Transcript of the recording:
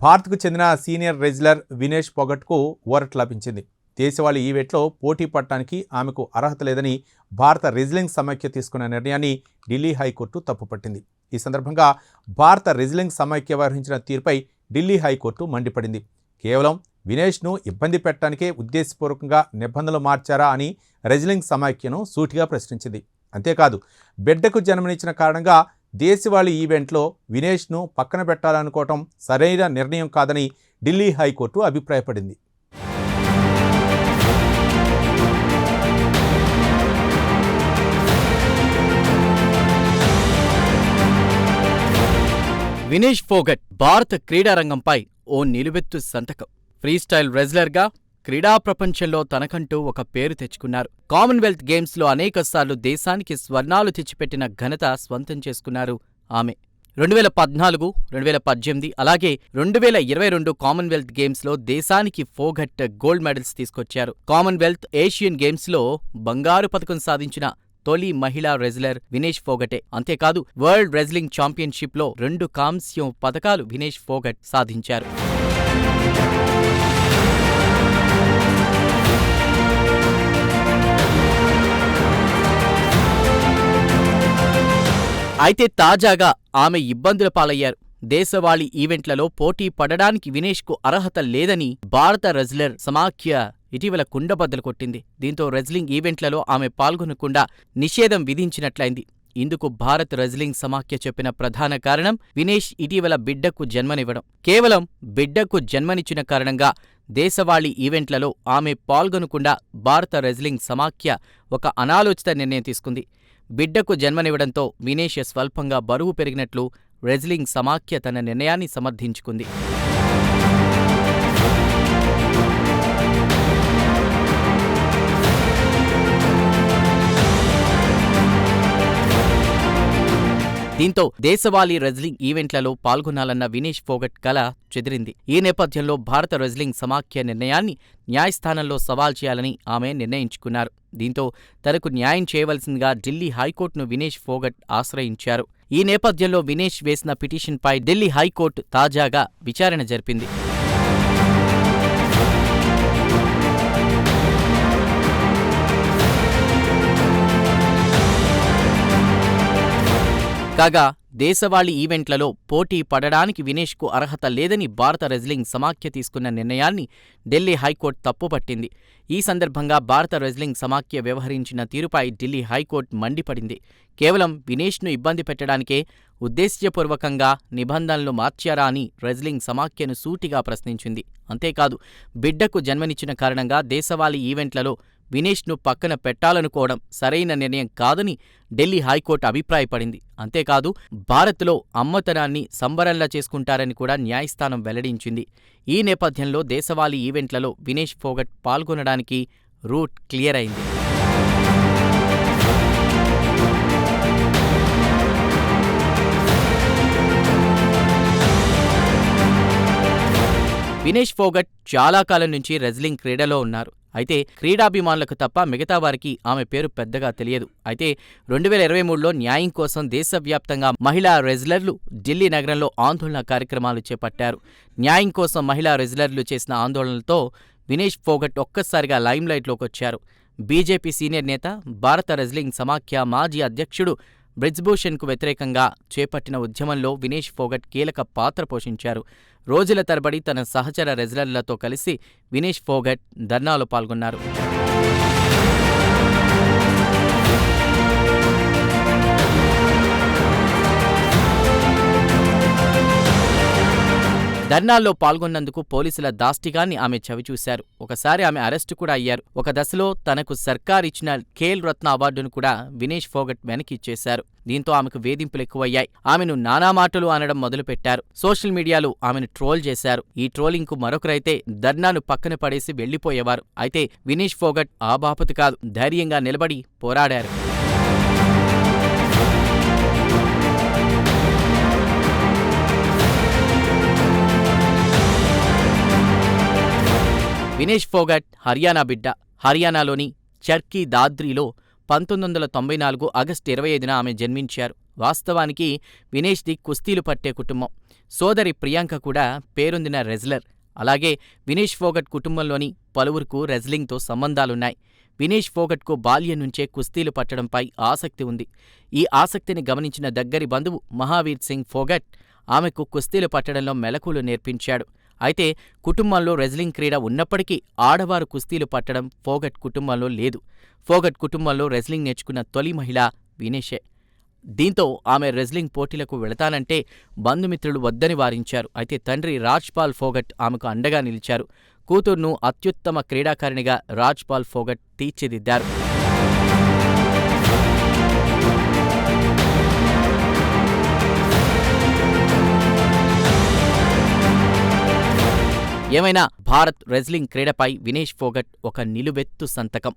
భారత్కు చెందిన senior wrestler Vinesh ఫోగట్కు ఊరట లభించింది. దేశవాళీ ఈవెంట్లో పోటీ పడటానికి ఆమెకు అర్హత లేదని భారత రెజ్లింగ్ సమైక్య తీసుకున్న నిర్ణయాన్ని ఢిల్లీ హైకోర్టు తప్పుపట్టింది. ఈ సందర్భంగా భారత రెజ్లింగ్ సమైక్య వ్యవహరించిన తీరుపై ఢిల్లీ హైకోర్టు మండిపడింది. కేవలం వినేష్ను ఇబ్బంది పెట్టడానికే ఉద్దేశపూర్వకంగా నిబంధనలు మార్చారా అని రెజ్లింగ్ సమైక్యను సూటిగా ప్రశ్నించింది. అంతేకాదు, బిడ్డకు జన్మనిచ్చిన కారణంగా దేశవాళీ ఈవెంట్లో వినేష్ను పక్కన పెట్టాలనుకోవటం సరైన నిర్ణయం కాదని ఢిల్లీ హైకోర్టు అభిప్రాయపడింది. వినేష్ ఫోగట్ భారత క్రీడారంగంపై ఓ నిలువెత్తు సంతకం. ఫ్రీస్టైల్ రెజ్లర్గా క్రీడా ప్రపంచంలో తనకంటూ ఒక పేరు తెచ్చుకున్నారు. కామన్వెల్త్ గేమ్స్లో అనేకసార్లు దేశానికి స్వర్ణాలు తెచ్చిపెట్టిన ఘనత స్వంతం చేసుకున్నారు ఆమె. 2014, 2018 అలాగే 2022 కామన్వెల్త్ గేమ్స్లో దేశానికి ఫోగట్ గోల్డ్ మెడల్స్ తీసుకొచ్చారు. కామన్వెల్త్, ఏషియన్ గేమ్స్లో బంగారు పతకం సాధించిన తొలి మహిళా రెజ్లర్ వినేష్ ఫోగటే. అంతేకాదు, వరల్డ్ రెజ్లింగ్ ఛాంపియన్షిప్లో 2 కాంస్యం పతకాలు వినేష్ ఫోగట్ సాధించారు. అయితే తాజాగా ఆమె ఇబ్బందుల పాలయ్యారు. దేశవాళీ ఈవెంట్లలో పోటీ పడడానికి వినేష్కు అర్హత లేదని భారత రెజ్లర్ సమాఖ్య ఇటీవల కుండబద్దలు కొట్టింది. దీంతో రెజ్లింగ్ ఈవెంట్లలో ఆమె పాల్గొనకుండా నిషేధం విధించినట్లయింది. ఇందుకు భారత్ రెజ్లింగ్ సమాఖ్య చెప్పిన ప్రధాన కారణం వినేష్ ఇటీవల బిడ్డకు జన్మనివ్వడం. కేవలం బిడ్డకు జన్మనిచ్చిన కారణంగా దేశవాళీ ఈవెంట్లలో ఆమె పాల్గొనకుండా భారత రెజ్లింగ్ సమాఖ్య ఒక అనాలోచిత నిర్ణయం తీసుకుంది. బిడ్డకు జన్మనివ్వడంతో వినేష్ స్వల్పంగా బరువు పెరిగినట్లు రెజ్లింగ్ సమాఖ్య తన నిర్ణయాన్ని సమర్థించుకుంది. దీంతో దేశవాళీ రెజ్లింగ్ ఈవెంట్లలో పాల్గొనాలన్న వినేష్ ఫోగట్ కల చెదిరింది. ఈ నేపథ్యంలో భారత రెజ్లింగ్ సమాఖ్య నిర్ణయాన్ని న్యాయస్థానంలో సవాల్ చేయాలని ఆమె నిర్ణయించుకున్నారు. దీంతో తనకు న్యాయం చేయవలసిందిగా ఢిల్లీ హైకోర్టును వినేష్ ఫోగట్ ఆశ్రయించారు. ఈ నేపథ్యంలో వినేష్ వేసిన పిటిషన్పై ఢిల్లీ హైకోర్టు తాజాగా విచారణ జరిపింది. కాగా దేశవాళీ ఈవెంట్లలో పోటీ పడడానికి వినేష్కు అర్హత లేదని భారత రెజ్లింగ్ సమాఖ్య తీసుకున్న నిర్ణయాన్ని ఢిల్లీ హైకోర్టు తప్పుపట్టింది. ఈ సందర్భంగా భారత రెజ్లింగ్ సమాఖ్య వ్యవహరించిన తీరుపై ఢిల్లీ హైకోర్టు మండిపడింది. కేవలం వినేష్ను ఇబ్బంది పెట్టడానికే ఉద్దేశ్యపూర్వకంగా నిబంధనలు మార్చారా అని రెజ్లింగ్ సమాఖ్యను సూటిగా ప్రశ్నించింది. అంతేకాదు, బిడ్డకు జన్మనిచ్చిన కారణంగా దేశవాళీ ఈవెంట్లలో వినేష్ను పక్కన పెట్టాలనుకోవడం సరైన నిర్ణయం కాదని ఢిల్లీ హైకోర్టు అభిప్రాయపడింది. అంతేకాదు, భారత్లో అమ్మతనాన్ని సంబరంలా చేసుకుంటారని కూడా న్యాయస్థానం వెల్లడించింది. ఈ నేపథ్యంలో దేశవాళీ ఈవెంట్లలో వినేష్ ఫోగట్ పాల్గొనడానికి రూట్ క్లియర్ అయింది. వినేష్ ఫోగట్ చాలా కాలం నుంచి రెజ్లింగ్ క్రీడలో ఉన్నారు. అయితే క్రీడాభిమానులకు తప్ప మిగతా వారికి ఆమె పేరు పెద్దగా తెలియదు. అయితే 2023లో న్యాయం కోసం దేశవ్యాప్తంగా మహిళా రెజ్లర్లు ఢిల్లీ నగరంలో ఆందోళన కార్యక్రమాలు చేపట్టారు. న్యాయం కోసం మహిళా రెజ్లర్లు చేసిన ఆందోళనలతో వినేష్ ఫోగట్ ఒక్కసారిగా లైమ్లైట్లోకొచ్చారు. బీజేపీ సీనియర్ నేత, భారత రెజ్లింగ్ సమాఖ్య మాజీ అధ్యక్షుడు బ్రిజ్భూషణ్కు వ్యతిరేకంగా చేపట్టిన ఉద్యమంలో వినేష్ ఫోగట్ కీలక పాత్ర పోషించారు. రోజుల తరబడి తన సహచర రెజ్లర్లతో కలిసి వినేష్ ఫోగట్ ధర్నాలో పాల్గొన్నారు. ధర్నాల్లో పాల్గొన్నందుకు పోలీసుల దాష్టికాన్ని ఆమె చవిచూశారు. ఒకసారి ఆమె అరెస్టు కూడా అయ్యారు. ఒక దశలో తనకు సర్కార్ ఇచ్చిన ఖేల్ రత్న అవార్డును కూడా వినేష్ ఫోగట్ వెనక్కిచ్చేశారు. దీంతో ఆమెకు వేధింపులు ఎక్కువయ్యాయి. ఆమెను నానా మాటలు అనడం మొదలుపెట్టారు. సోషల్ మీడియాలో ఆమెను ట్రోల్ చేశారు. ఈ ట్రోలింగ్కు మరొకరైతే ధర్నాను పక్కన పడేసి వెళ్లిపోయేవారు. అయితే వినేష్ ఫోగట్ ఆ బాపతు కాదు, ధైర్యంగా నిలబడి పోరాడారు. వినేష్ ఫోగట్ హర్యానా బిడ్డ. హర్యానాలోని చర్కీ దాద్రిలో 1994 ఆగస్టు 25న ఆమె జన్మించారు. వాస్తవానికి వినేష్ది కుస్తీలు పట్టే కుటుంబం. సోదరి ప్రియాంక కూడా పేరొందిన రెజ్లర్. అలాగే వినేష్ ఫోగట్ కుటుంబంలోని పలువురుకు రెజ్లింగ్తో సంబంధాలున్నాయి. వినేష్ ఫోగట్కు బాల్యం నుంచే కుస్తీలు పట్టడంపై ఆసక్తి ఉంది. ఈ ఆసక్తిని గమనించిన దగ్గరి బంధువు మహావీర్ సింగ్ ఫోగట్ ఆమెకు కుస్తీలు పట్టడంలో మెలకువలు నేర్పించాడు. అయితే కుటుంబంలో రెజ్లింగ్ క్రీడ ఉన్నప్పటికీ ఆడవారు కుస్తీలు పట్టడం ఫోగట్ కుటుంబంలో లేదు. ఫోగట్ కుటుంబంలో రెజ్లింగ్ నేర్చుకున్న తొలి మహిళ వినేషే. దీంతో ఆమె రెజ్లింగ్ పోటీలకు వెళతానంటే బంధుమిత్రులు వద్దని వారించారు. అయితే తండ్రి రాజ్పాల్ ఫోగట్ ఆమెకు అండగా నిలిచారు. కూతుర్ను అత్యుత్తమ క్రీడాకారిణిగా రాజ్పాల్ ఫోగట్ తీర్చిదిద్దారు. ఏమైనా భారత్ రెజ్లింగ్ క్రీడపై వినేష్ ఫోగట్ ఒక నిలువెత్తు సంతకం.